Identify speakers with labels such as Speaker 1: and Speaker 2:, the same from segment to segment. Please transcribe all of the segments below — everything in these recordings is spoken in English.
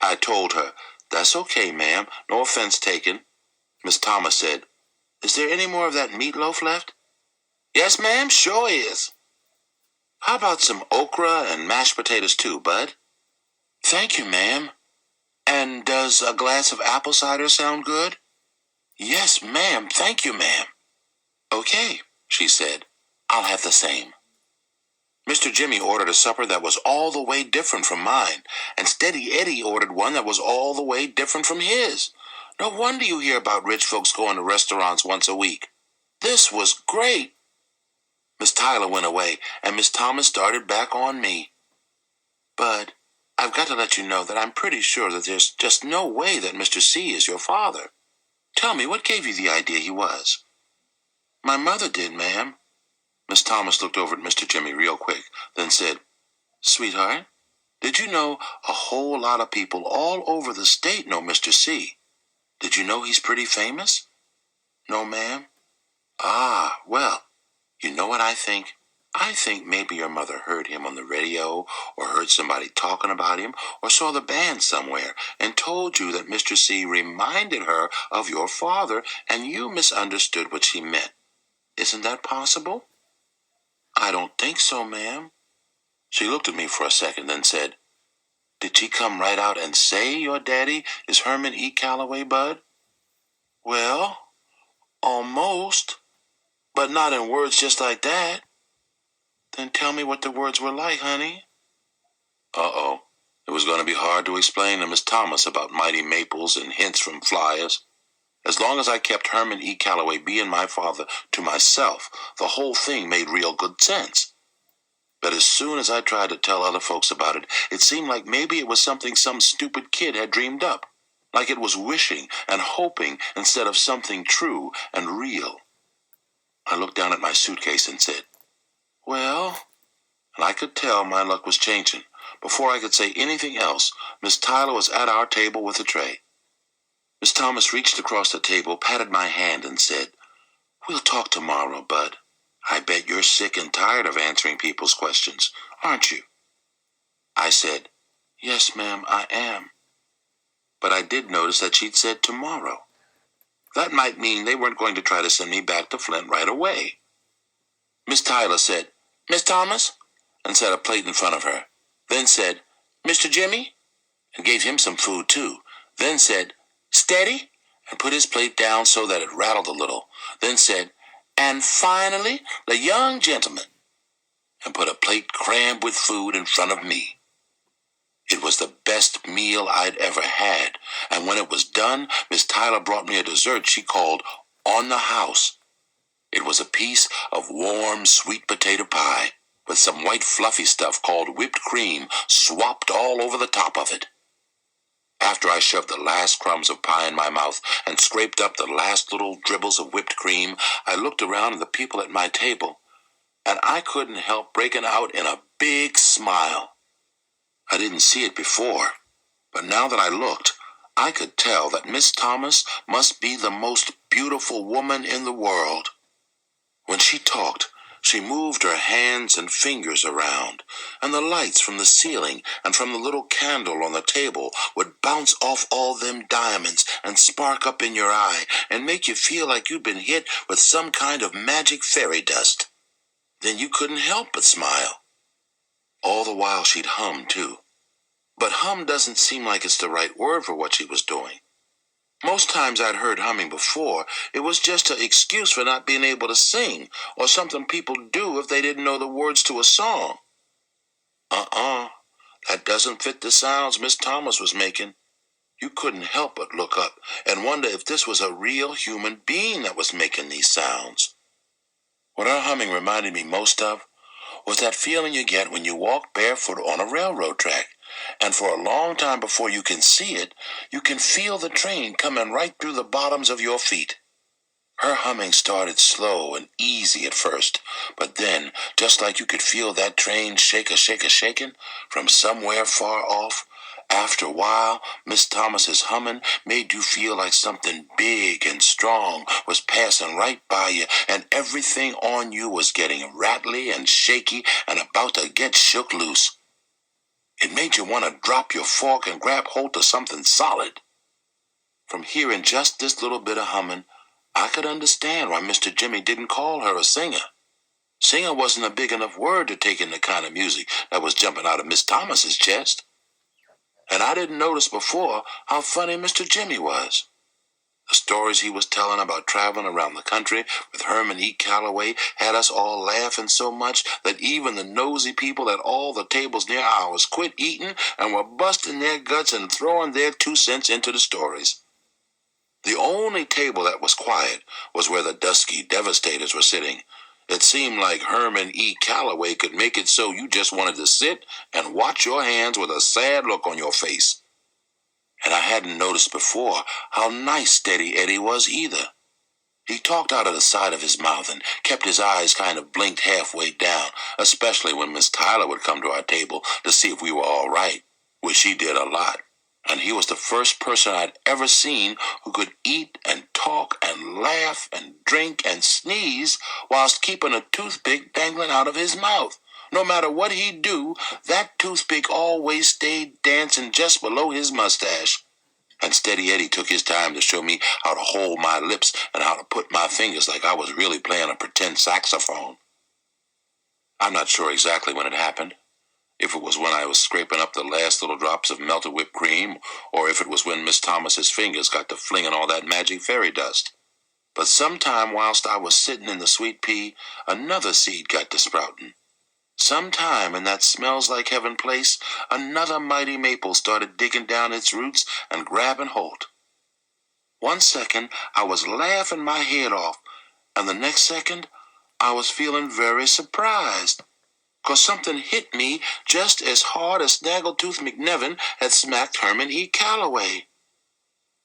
Speaker 1: I told her, "That's okay, ma'am. No offense taken." Miss Thomas said, "Is there any more of that meatloaf left?" "Yes, ma'am, sure is." "How about some okra and mashed potatoes too, Bud?" "Thank you, ma'am." "And does a glass of apple cider sound good?" "Yes, ma'am. Thank you, ma'am." "Okay," she said. "I'll have the same." Mr. Jimmy ordered a supper that was all the way different from mine, and Steady Eddie ordered one that was all the way different from his. No wonder you hear about rich folks going to restaurants once a week. This was great. Miss Tyler went away, and Miss Thomas started back on me. "Bud, I've got to let you know that I'm pretty sure that there's just no way that Mr. C is your father. Tell me, what gave you the idea he was?" "My mother did, ma'am." Miss Thomas looked over at Mr. Jimmy real quick, then said, "Sweetheart, did you know a whole lot of people all over the state know Mr. C? Did you know he's pretty famous?" "No, ma'am." "Ah, well, you know what I think? I think maybe your mother heard him on the radio, or heard somebody talking about him, or saw the band somewhere, and told you that Mr. C reminded her of your father, and you misunderstood what she meant. Isn't that possible?" "I don't think so, ma'am." She looked at me for a second, then said, "Did she come right out and say your daddy is Herman E. Calloway, Bud?" "Well, almost, but not in words just like that." "Then tell me what the words were like, honey." Uh-oh. It was going to be hard to explain to Miss Thomas about mighty maples and hints from flyers. As long as I kept Herman E. Calloway being my father to myself, the whole thing made real good sense. But as soon as I tried to tell other folks about it, it seemed like maybe it was something some stupid kid had dreamed up, like it was wishing and hoping instead of something true and real. I looked down at my suitcase and said, "Well," and I could tell my luck was changing. Before I could say anything else, Miss Tyler was at our table with a tray. Miss Thomas reached across the table, patted my hand, and said, "We'll talk tomorrow, Bud. I bet you're sick and tired of answering people's questions, aren't you?" I said, "Yes, ma'am, I am." But I did notice that she'd said tomorrow. That might mean they weren't going to try to send me back to Flint right away. Miss Tyler said, "Miss Thomas," and set a plate in front of her. Then said, "Mr. Jimmy," and gave him some food too. Then said, "Steady," and put his plate down so that it rattled a little. Then said, "And finally, the young gentleman," and put a plate crammed with food in front of me. It was the best meal I'd ever had, and when it was done, Miss Tyler brought me a dessert she called "on the house." It was a piece of warm sweet potato pie with some white fluffy stuff called whipped cream swapped all over the top of it. After I shoved the last crumbs of pie in my mouth and scraped up the last little dribbles of whipped cream, I looked around at the people at my table, and I couldn't help breaking out in a big smile. I didn't see it before, but now that I looked, I could tell that Miss Thomas must be the most beautiful woman in the world. When she talked, she moved her hands and fingers around, and the lights from the ceiling and from the little candle on the table would bounce off all them diamonds and spark up in your eye and make you feel like you'd been hit with some kind of magic fairy dust. Then you couldn't help but smile. All the while she'd hum, too. But hum doesn't seem like it's the right word for what she was doing. Most times I'd heard humming before, it was just an excuse for not being able to sing, or something people do if they didn't know the words to a song. That doesn't fit the sounds Miss Thomas was making. You couldn't help but look up and wonder if this was a real human being that was making these sounds. What her humming reminded me most of was that feeling you get when you walk barefoot on a railroad track, and for a long time before you can see it, you can feel the train coming right through the bottoms of your feet. Her humming started slow and easy at first, but then, just like you could feel that train shaking from somewhere far off, after a while, Miss Thomas's humming made you feel like something big and strong was passing right by you, and everything on you was getting rattly and shaky and about to get shook loose. It made you want to drop your fork and grab hold of something solid. From hearing just this little bit of humming, I could understand why Mr. Jimmy didn't call her a singer. Singer wasn't a big enough word to take in the kind of music that was jumping out of Miss Thomas's chest. And I didn't notice before how funny Mr. Jimmy was. The stories he was telling about traveling around the country with Herman E. Calloway had us all laughing so much that even the nosy people at all the tables near ours quit eating and were busting their guts and throwing their 2 cents into the stories. The only table that was quiet was where the dusky devastators were sitting. It seemed like Herman E. Calloway could make it so you just wanted to sit and watch your hands with a sad look on your face. And I hadn't noticed before how nice Steady Eddie was either. He talked out of the side of his mouth and kept his eyes kind of blinked halfway down, especially when Miss Tyler would come to our table to see if we were all right, which she did a lot. And he was the first person I'd ever seen who could eat and talk and laugh and drink and sneeze whilst keeping a toothpick dangling out of his mouth. No matter what he'd do, that toothpick always stayed dancing just below his mustache. And Steady Eddie took his time to show me how to hold my lips and how to put my fingers like I was really playing a pretend saxophone. I'm not sure exactly when it happened. If it was when I was scraping up the last little drops of melted whipped cream, or if it was when Miss Thomas's fingers got to flinging all that magic fairy dust. But sometime whilst I was sitting in the sweet pea, another seed got to sprouting. Sometime in that smells like heaven place, another mighty maple started digging down its roots and grabbing hold. 1 second, I was laughing my head off, and the next second, I was feeling very surprised. 'Cause something hit me just as hard as Snaggletooth McNevin had smacked Herman E. Calloway.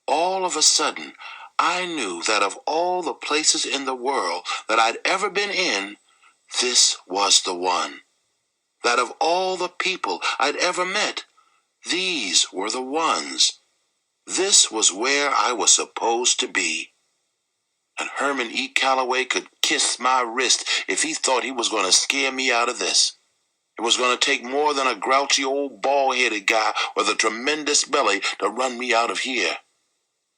Speaker 1: All of a sudden, I knew that of all the places in the world that I'd ever been in, this was the one. That of all the people I'd ever met, these were the ones. This was where I was supposed to be. And Herman E. Calloway could kiss my wrist if he thought he was going to scare me out of this. It was going to take more than a grouchy old bald-headed guy with a tremendous belly to run me out of here.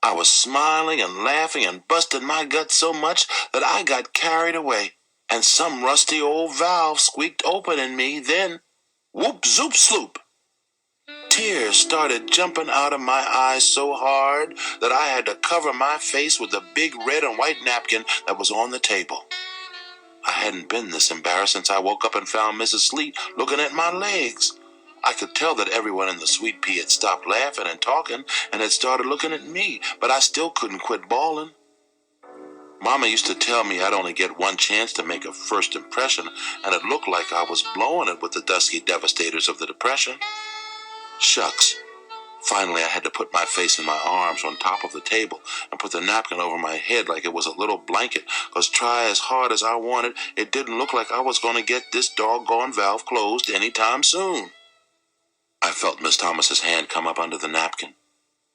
Speaker 1: I was smiling and laughing and busting my guts so much that I got carried away, and some rusty old valve squeaked open in me. Then, whoop, zoop, sloop. Tears started jumping out of my eyes so hard that I had to cover my face with the big red and white napkin that was on the table. I hadn't been this embarrassed since I woke up and found Mrs. Sleet looking at my legs. I could tell that everyone in the sweet pea had stopped laughing and talking and had started looking at me, but I still couldn't quit bawling. Mama used to tell me I'd only get one chance to make a first impression, and it looked like I was blowing it with the dusky devastators of the Depression. Shucks. Finally, I had to put my face in my arms on top of the table and put the napkin over my head like it was a little blanket, because try as hard as I wanted, it didn't look like I was going to get this doggone valve closed any time soon. I felt Miss Thomas's hand come up under the napkin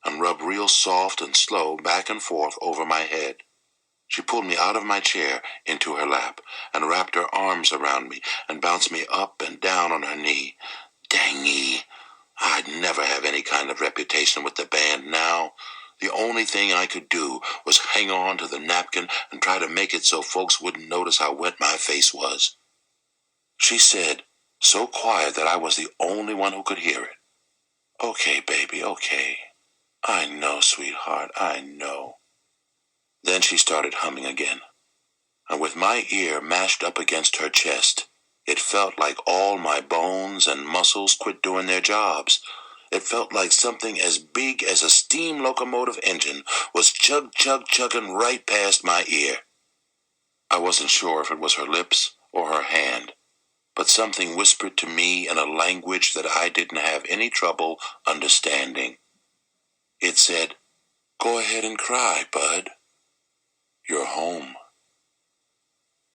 Speaker 1: and rub real soft and slow back and forth over my head. She pulled me out of my chair into her lap and wrapped her arms around me and bounced me up and down on her knee. Dangy! I'd never have any kind of reputation with the band now. The only thing I could do was hang on to the napkin and try to make it so folks wouldn't notice how wet my face was. She said, so quiet that I was the only one who could hear it, "Okay, baby, okay. I know, sweetheart, I know." Then she started humming again, and with my ear mashed up against her chest, it felt like all my bones and muscles quit doing their jobs. It felt like something as big as a steam locomotive engine was chugging right past my ear. I wasn't sure if it was her lips or her hand, but something whispered to me in a language that I didn't have any trouble understanding. It said, "Go ahead and cry, bud. You're home."